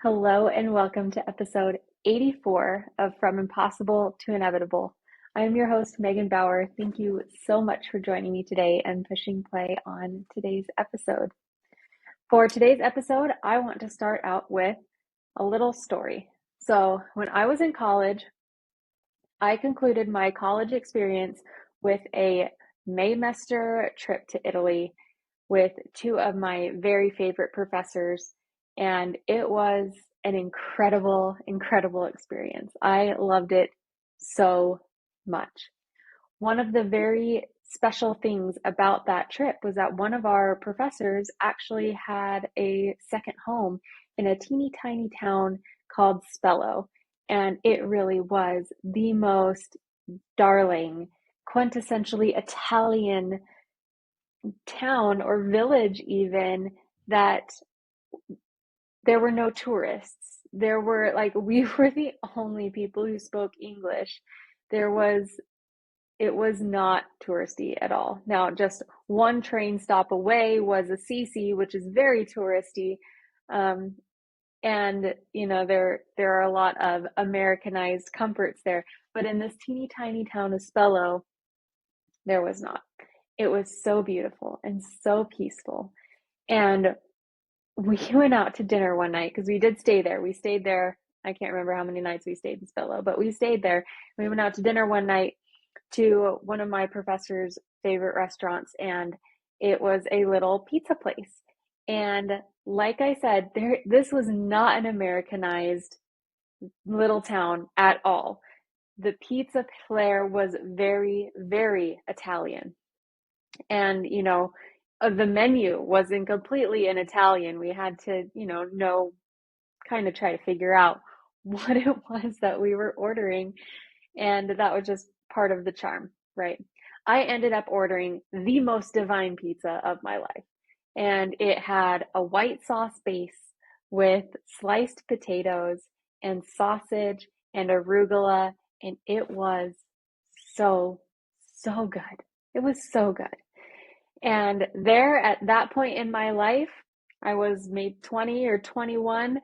Hello and welcome to episode 84 of From Impossible to Inevitable. I am your host, Megan Bauer. Thank you so much for joining me today and pushing play on today's episode. For today's episode, I want to start out with a little story. So, when I was in college, I concluded my college experience with a Maymester trip to Italy with two of my very favorite professors, and it was an incredible, incredible experience. I loved it so much. One of the very special things about that trip was that one of our professors actually had a second home in a teeny tiny town called Spello. And it really was the most darling, quintessentially Italian town or village, even that there were no tourists. There were we were the only people who spoke English. There was It was not touristy at all. Now, just one train stop away was Assisi, which is very touristy. Um, and there are a lot of Americanized comforts there. But in this teeny tiny town of Spello, there was not. It was so beautiful and so peaceful. And we went out to dinner one night because we did stay there. We stayed there. I can't remember how many nights we stayed in Spillo, but we stayed there. We went out to dinner one night to one of my professor's favorite restaurants, and it was a little pizza place. And like I said, this was not an Americanized little town at all. The pizza flair was very, very Italian. And, the menu wasn't completely in Italian. We had to, kind of try to figure out what it was that we were ordering. And that was just part of the charm, right? I ended up ordering the most divine pizza of my life. And it had a white sauce base with sliced potatoes and sausage and arugula. And it was so, so good. It was so good. And there at that point in my life, I was maybe 20 or 21.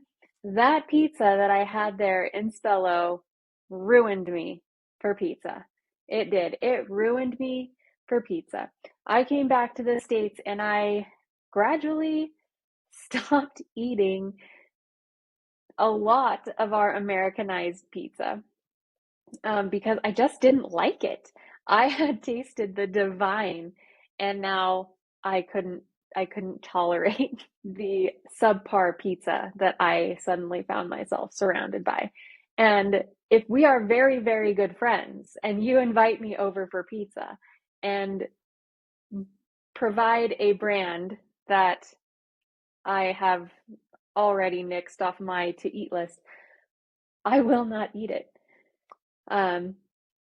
That pizza that I had there in Spello ruined me for pizza. It did. It ruined me for pizza. I came back to the States and I gradually stopped eating a lot of our Americanized pizza because I just didn't like it. I had tasted the divine, and now I couldn't I couldn't tolerate the subpar pizza that I suddenly found myself surrounded by. And if we are very, very good friends and you invite me over for pizza and provide a brand that I have already nixed off my to eat list, I will not eat it. Um,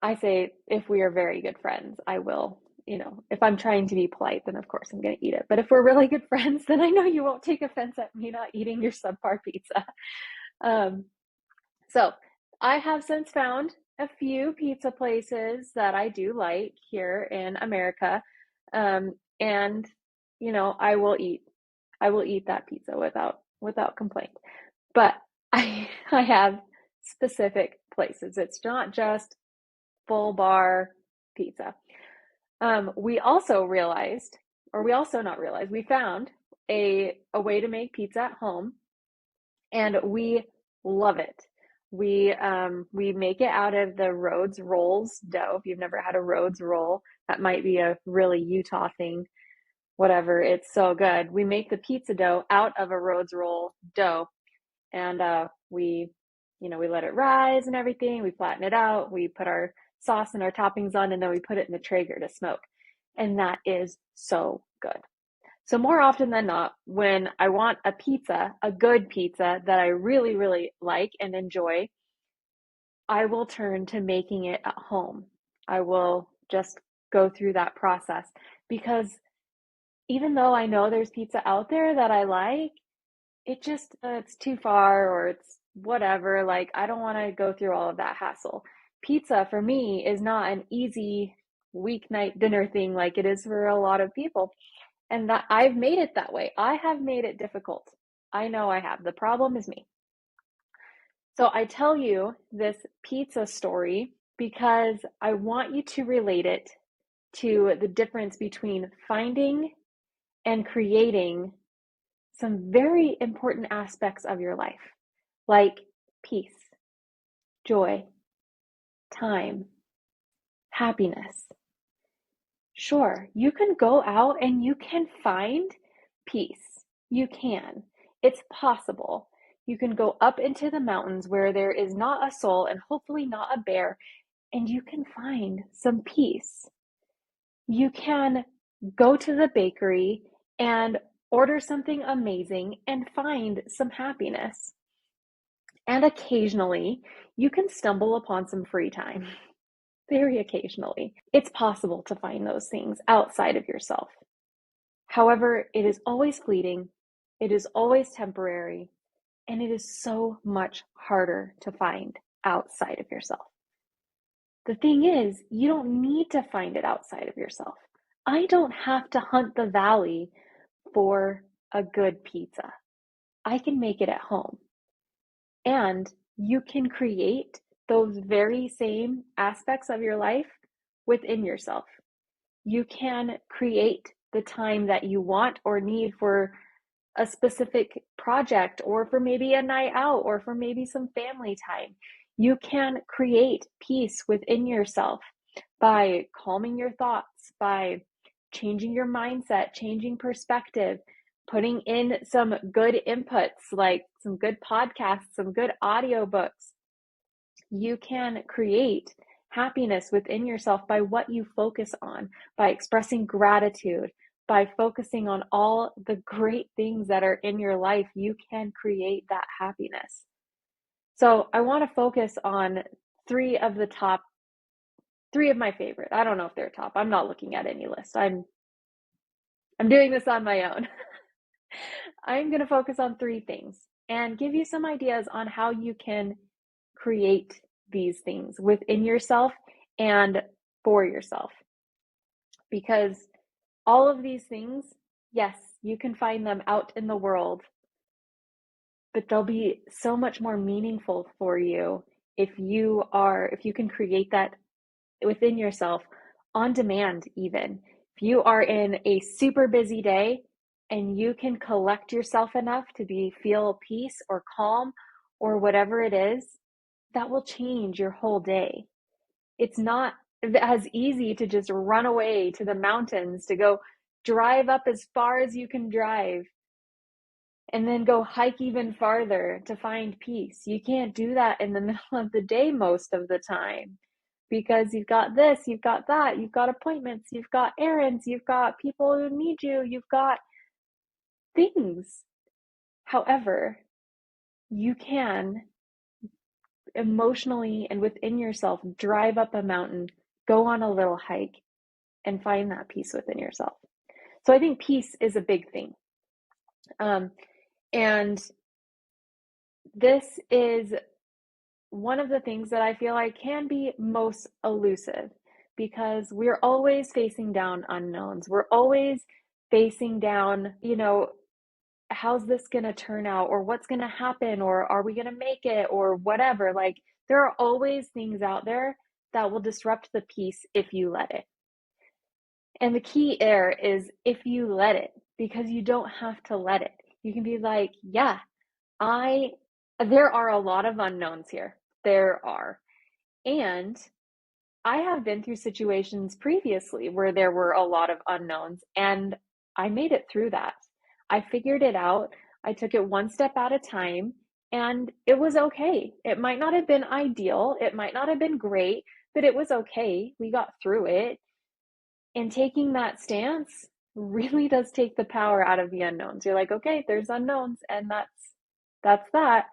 I say if we are very good friends, I will, if I'm trying to be polite, then of course I'm going to eat it. But if we're really good friends, then I know you won't take offense at me not eating your subpar pizza. Um, so I have since found a few pizza places that I do like here in America. And I will eat that pizza without complaint. But I have specific places. It's not just full bar pizza. We also realized, or we also not realized, we found a way to make pizza at home, and we love it. We make it out of the Rhodes rolls dough. If you've never had a Rhodes roll, that might be a really Utah thing. Whatever, it's so good. We make the pizza dough out of a Rhodes roll dough, and we let it rise and everything. We flatten it out. We put our sauce and our toppings on, and then we put it in the Traeger to smoke. And that is so good. So more often than not, when I want a pizza, a good pizza that I really, really like and enjoy, I will turn to making it at home. I will just go through that process because even though I know there's pizza out there that I like, it's too far or it's whatever. Like, I don't want to go through all of that hassle. Pizza for me is not an easy weeknight dinner thing like it is for a lot of people. And that I've made it that way. I have made it difficult. I know I have. The problem is me. So I tell you this pizza story because I want you to relate it to the difference between finding and creating some very important aspects of your life, like peace, joy, time, happiness. Sure, you can go out and you can find peace. You can. It's possible. You can go up into the mountains where there is not a soul and hopefully not a bear, and you can find some peace. You can go to the bakery and order something amazing and find some happiness. And occasionally, you can stumble upon some free time. Very occasionally. It's possible to find those things outside of yourself. However, it is always fleeting, it is always temporary, and it is so much harder to find outside of yourself. The thing is, you don't need to find it outside of yourself. I don't have to hunt the valley for a good pizza. I can make it at home. And you can create those very same aspects of your life within yourself. You can create the time that you want or need for a specific project, or for maybe a night out, or for maybe some family time. You can create peace within yourself by calming your thoughts, by changing your mindset, changing perspective, putting in some good inputs like some good podcasts, some good audiobooks. You can create happiness within yourself by what you focus on, by expressing gratitude, by focusing on all the great things that are in your life. You can create that happiness. So I want to focus on three of my favorite. I don't know if they're top. I'm not looking at any list. I'm doing this on my own. I'm going to focus on three things and give you some ideas on how you can create these things within yourself and for yourself. Because all of these things, yes, you can find them out in the world, but they'll be so much more meaningful for you if you can create that within yourself on demand. Even if you are in a super busy day and you can collect yourself enough to feel peace or calm or whatever it is, that will change your whole day. It's not as easy to just run away to the mountains, to go drive up as far as you can drive and then go hike even farther to find peace. You can't do that in the middle of the day most of the time, because you've got this, you've got that, you've got appointments, you've got errands, you've got people who need you, you've got things. However, you can emotionally and within yourself drive up a mountain, go on a little hike, and find that peace within yourself. So I think peace is a big thing. And this is one of the things that I feel like can be most elusive, because we're always facing down unknowns. We're always facing down, how's this going to turn out, or what's going to happen, or are we going to make it, or whatever. Like, there are always things out there that will disrupt the peace if you let it. And the key there is if you let it, because you don't have to let it. You can be like, yeah, there are a lot of unknowns here. There are. And I have been through situations previously where there were a lot of unknowns, and I made it through that. I figured it out. I took it one step at a time, and it was okay. It might not have been ideal. It might not have been great, but it was okay. We got through it. And taking that stance really does take the power out of the unknowns. You're like, okay, there's unknowns, and that's that.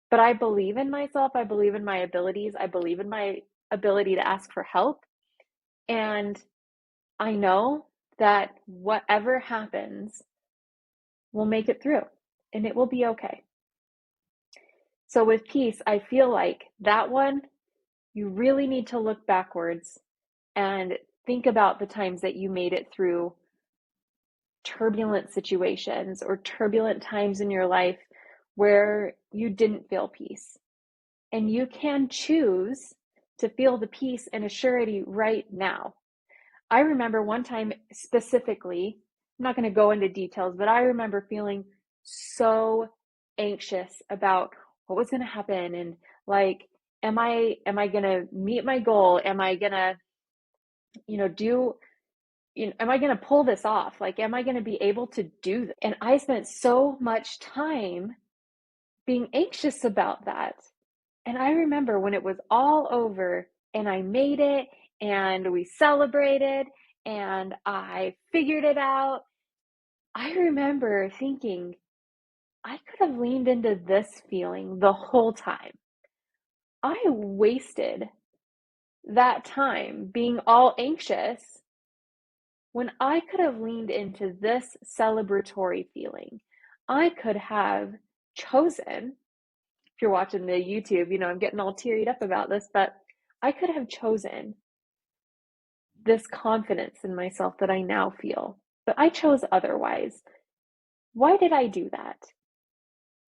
But I believe in myself. I believe in my abilities. I believe in my ability to ask for help. And I know that whatever happens, we'll make it through, and it will be okay. So with peace, I feel like that one, you really need to look backwards and think about the times that you made it through turbulent situations or turbulent times in your life where you didn't feel peace. And you can choose to feel the peace and assurity right now. I remember one time specifically, I'm not going to go into details, but I remember feeling so anxious about what was going to happen, and like, am I going to meet my goal? Am I going to, do, am I going to pull this off? Like, am I going to be able to do this? And I spent so much time being anxious about that. And I remember when it was all over and I made it and we celebrated and I figured it out, I remember thinking, I could have leaned into this feeling the whole time. I wasted that time being all anxious when I could have leaned into this celebratory feeling. I could have chosen, if you're watching the YouTube, I'm getting all teared up about this, but I could have chosen this confidence in myself that I now feel, but I chose otherwise. Why did I do that?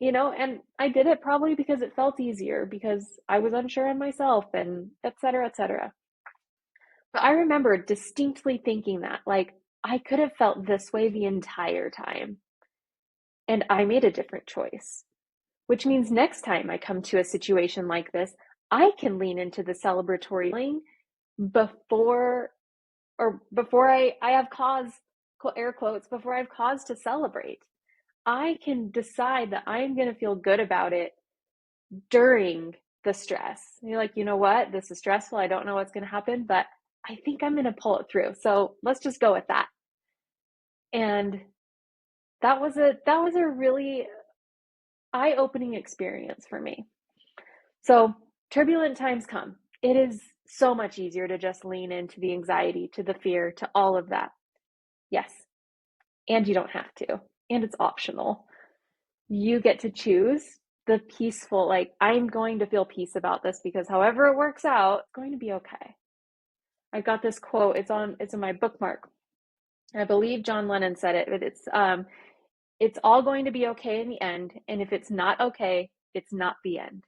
And I did it probably because it felt easier, because I was unsure in myself, and et cetera, et cetera. But I remember distinctly thinking that, like, I could have felt this way the entire time, and I made a different choice, which means next time I come to a situation like this, I can lean into the celebratory feeling before I have cause, air quotes, before I have cause to celebrate. I can decide that I'm going to feel good about it during the stress. And you're like, you know what? This is stressful. I don't know what's going to happen, but I think I'm going to pull it through. So let's just go with that. And that was a really eye-opening experience for me. So turbulent times come. It is so much easier to just lean into the anxiety, to the fear, to all of that. Yes. And you don't have to. And it's optional. You get to choose the peaceful, like, I'm going to feel peace about this because however it works out, it's going to be okay. I got this quote. It's in my bookmark. I believe John Lennon said it, but it's all going to be okay in the end. And if it's not okay, it's not the end.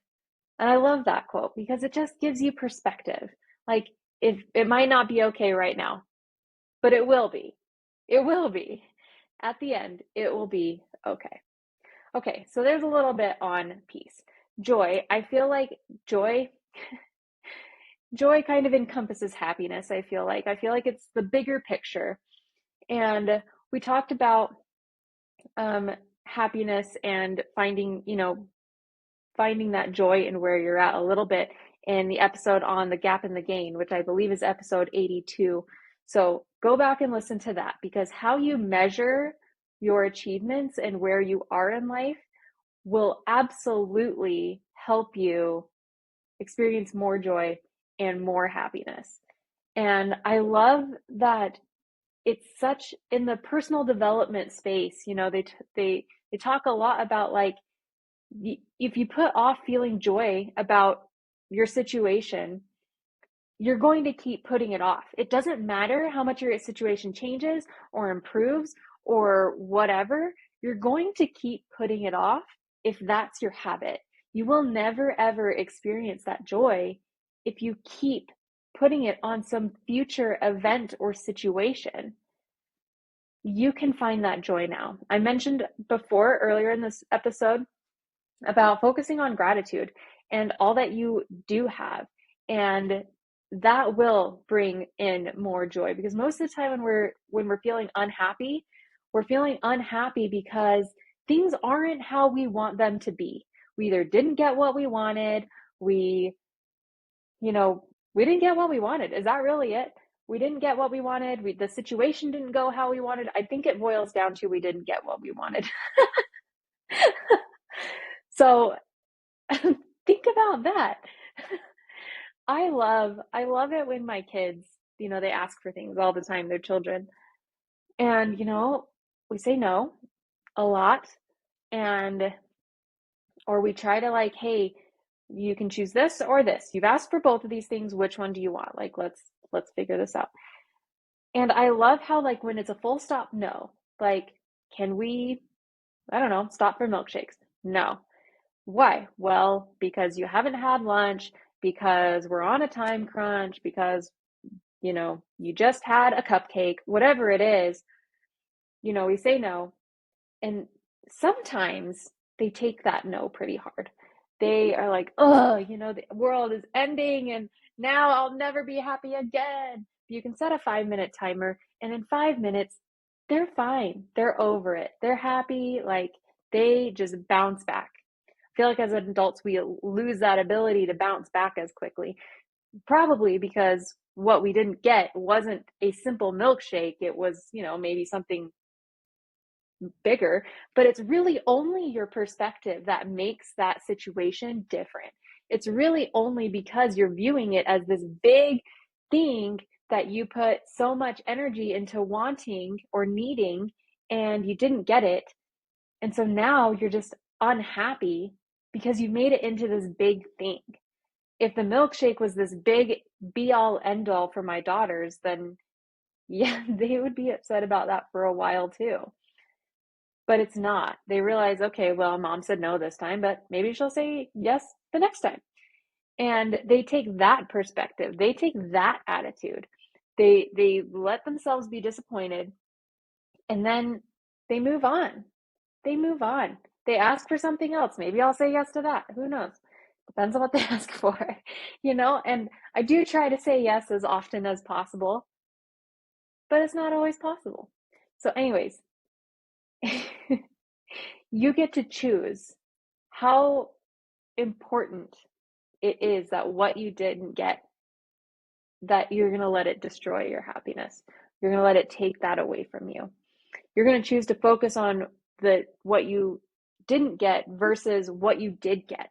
And I love that quote because it just gives you perspective. Like, if it might not be okay right now, but it will be. It will be. At the end, it will be okay. Okay, so there's a little bit on peace. Joy, I feel like joy joy kind of encompasses happiness, I feel like. I feel like it's the bigger picture. And we talked about happiness and finding that joy in where you're at a little bit in the episode on the gap and the gain, which I believe is episode 82. So go back and listen to that, because how you measure your achievements and where you are in life will absolutely help you experience more joy and more happiness. And I love that it's such in the personal development space, they talk a lot about, like, if you put off feeling joy about your situation, you're going to keep putting it off. It doesn't matter how much your situation changes or improves or whatever, you're going to keep putting it off if that's your habit. You will never ever experience that joy if you keep putting it on some future event or situation. You can find that joy now. I mentioned before earlier in this episode about focusing on gratitude and all that you do have. And that will bring in more joy, because most of the time when we're feeling unhappy, we're feeling unhappy because things aren't how we want them to be. We either didn't get what we wanted, we you know we didn't get what we wanted. Is that really it? We didn't get what we wanted. The situation didn't go how we wanted. I think it boils down to we didn't get what we wanted. So think about that. I love it when my kids, they ask for things all the time, they're children. And, we say no a lot, and or we try to, like, hey, you can choose this or this. You've asked for both of these things. Which one do you want? Like, let's figure this out. And I love how, like, when it's a full stop no, like, can we, I don't know, stop for milkshakes? No. Why? Well, because you haven't had lunch, because we're on a time crunch, because, you just had a cupcake, whatever it is, we say no. And sometimes they take that no pretty hard. They are like, oh, the world is ending and now I'll never be happy again. You can set a 5-minute timer, and in 5 minutes, they're fine. They're over it. They're happy. Like they just bounce back. I feel like as adults, we lose that ability to bounce back as quickly. Probably because what we didn't get wasn't a simple milkshake. It was, maybe something bigger, but it's really only your perspective that makes that situation different. It's really only because you're viewing it as this big thing that you put so much energy into wanting or needing, and you didn't get it. And so now you're just unhappy because you made it into this big thing. If the milkshake was this big be all end all for my daughters, then yeah, they would be upset about that for a while too. But it's not. They realize, okay, well, mom said no this time, but maybe she'll say yes the next time. And they take that perspective. They take that attitude. They let themselves be disappointed, and then they move on. They move on. They ask for something else. Maybe I'll say yes to that. Who knows? Depends on what they ask for, and I do try to say yes as often as possible, but it's not always possible. So anyways, you get to choose how important it is that what you didn't get, that you're going to let it destroy your happiness. You're going to let it take that away from you. You're going to choose to focus on what you didn't get versus what you did get,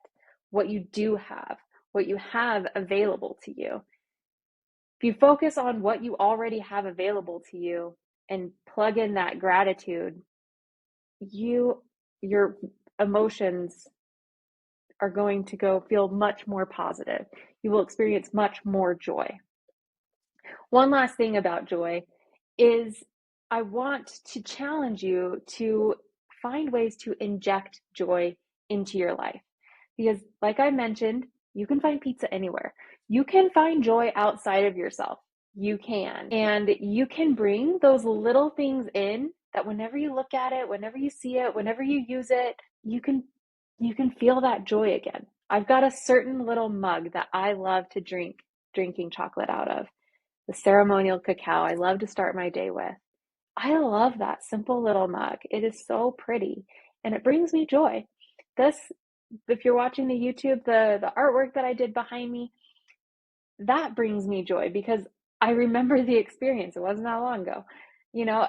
what you do have, what you have available to you. If you focus on what you already have available to you and plug in that gratitude, your emotions are going to go feel much more positive. You will experience much more joy. One last thing about joy is I want to challenge you to find ways to inject joy into your life. Because, like I mentioned, you can find pizza anywhere. You can find joy outside of yourself. You can. And you can bring those little things in that whenever you look at it, whenever you see it, whenever you use it, you can feel that joy again. I've got a certain little mug that I love to drinking chocolate out of. The ceremonial cacao I love to start my day with. I love that simple little mug. It is so pretty and it brings me joy. This, if you're watching the YouTube, the artwork that I did behind me, that brings me joy because I remember the experience. It wasn't that long ago,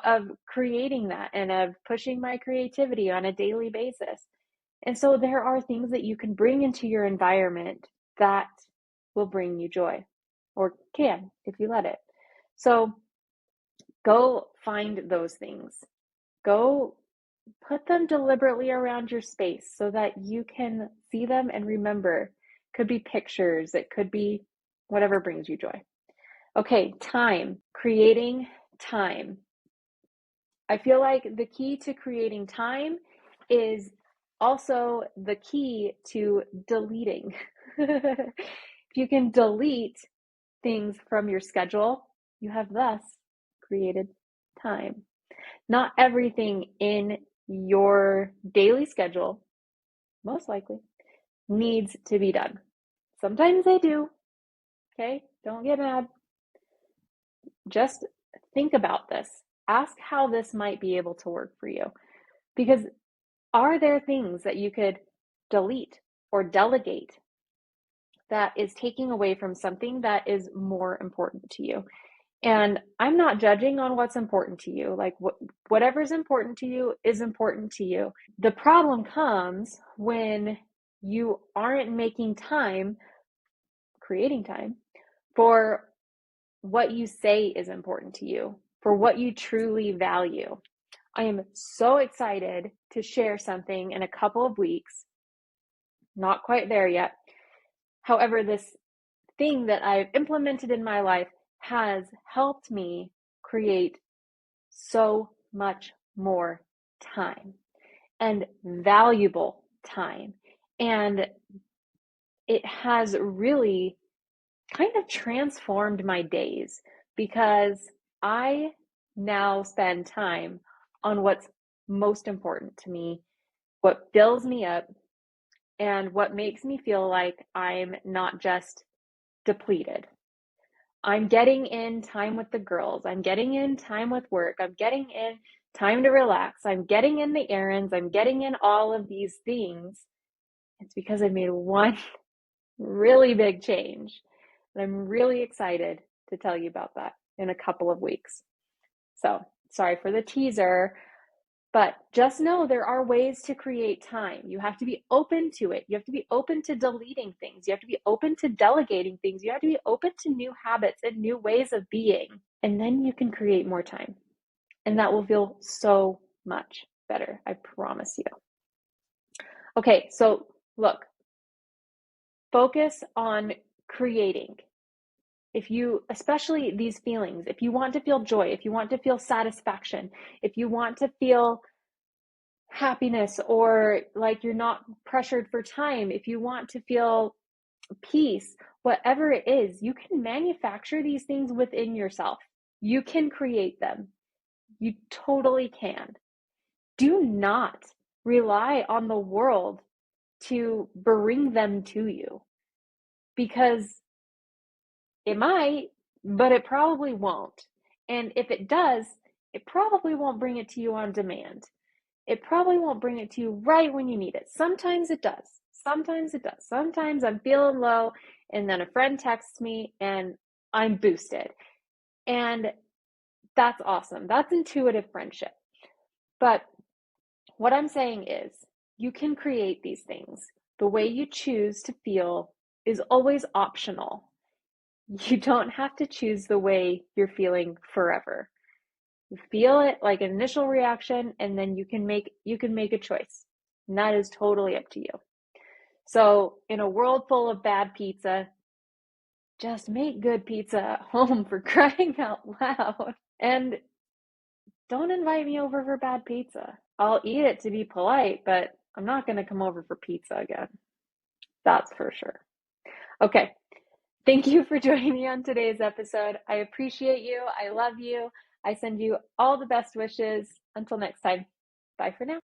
of creating that and of pushing my creativity on a daily basis. And so there are things that you can bring into your environment that will bring you joy, or can if you let it. So go find those things. Go put them deliberately around your space so that you can see them and remember. It could be pictures, it could be whatever brings you joy. Okay, time. Creating time. I feel like the key to creating time is also the key to deleting. If you can delete things from your schedule, you have thus created time. Not everything in your daily schedule, most likely, needs to be done. Sometimes they do, okay? Don't get mad. Just think about this. Ask how this might be able to work for you. Because are there things that you could delete or delegate that is taking away from something that is more important to you? And I'm not judging on what's important to you. Like whatever's important to you is important to you. The problem comes when you aren't making time, creating time, for what you say is important to you, for what you truly value. I am so excited to share something in a couple of weeks. Not quite there yet. However, this thing that I've implemented in my life has helped me create so much more time and valuable time And it has really kind of transformed my days because I now spend time on what's most important to me, what fills me up, and what makes me feel like I'm not just depleted. I'm getting in time with the girls. I'm getting in time with work. I'm getting in time to relax. I'm getting in the errands. I'm getting in all of these things. It's because I made one really big change. And I'm really excited to tell you about that in a couple of weeks. So, sorry for the teaser, but just know there are ways to create time. You have to be open to it. You have to be open to deleting things. You have to be open to delegating things. You have to be open to new habits and new ways of being. And then you can create more time. And that will feel so much better. I promise you. Okay, so look, focus on creating. If you, especially these feelings, if you want to feel joy, if you want to feel satisfaction, if you want to feel happiness or like you're not pressured for time, if you want to feel peace, whatever it is, you can manufacture these things within yourself. You can create them. You totally can. Do not rely on the world to bring them to you because it might, but it probably won't. And if it does, it probably won't bring it to you on demand. It probably won't bring it to you right when you need it. Sometimes it does. Sometimes it does. Sometimes I'm feeling low and then a friend texts me and I'm boosted. And that's awesome. That's intuitive friendship. But what I'm saying is you can create these things. The way you choose to feel is always optional. You don't have to choose the way you're feeling forever. You feel it like an initial reaction, and then you can make a choice. And that is totally up to you. So in a world full of bad pizza, just make good pizza at home, for crying out loud. And don't invite me over for bad pizza. I'll eat it to be polite, but I'm not going to come over for pizza again. That's for sure. Okay. Thank you for joining me on today's episode. I appreciate you. I love you. I send you all the best wishes. Until next time, bye for now.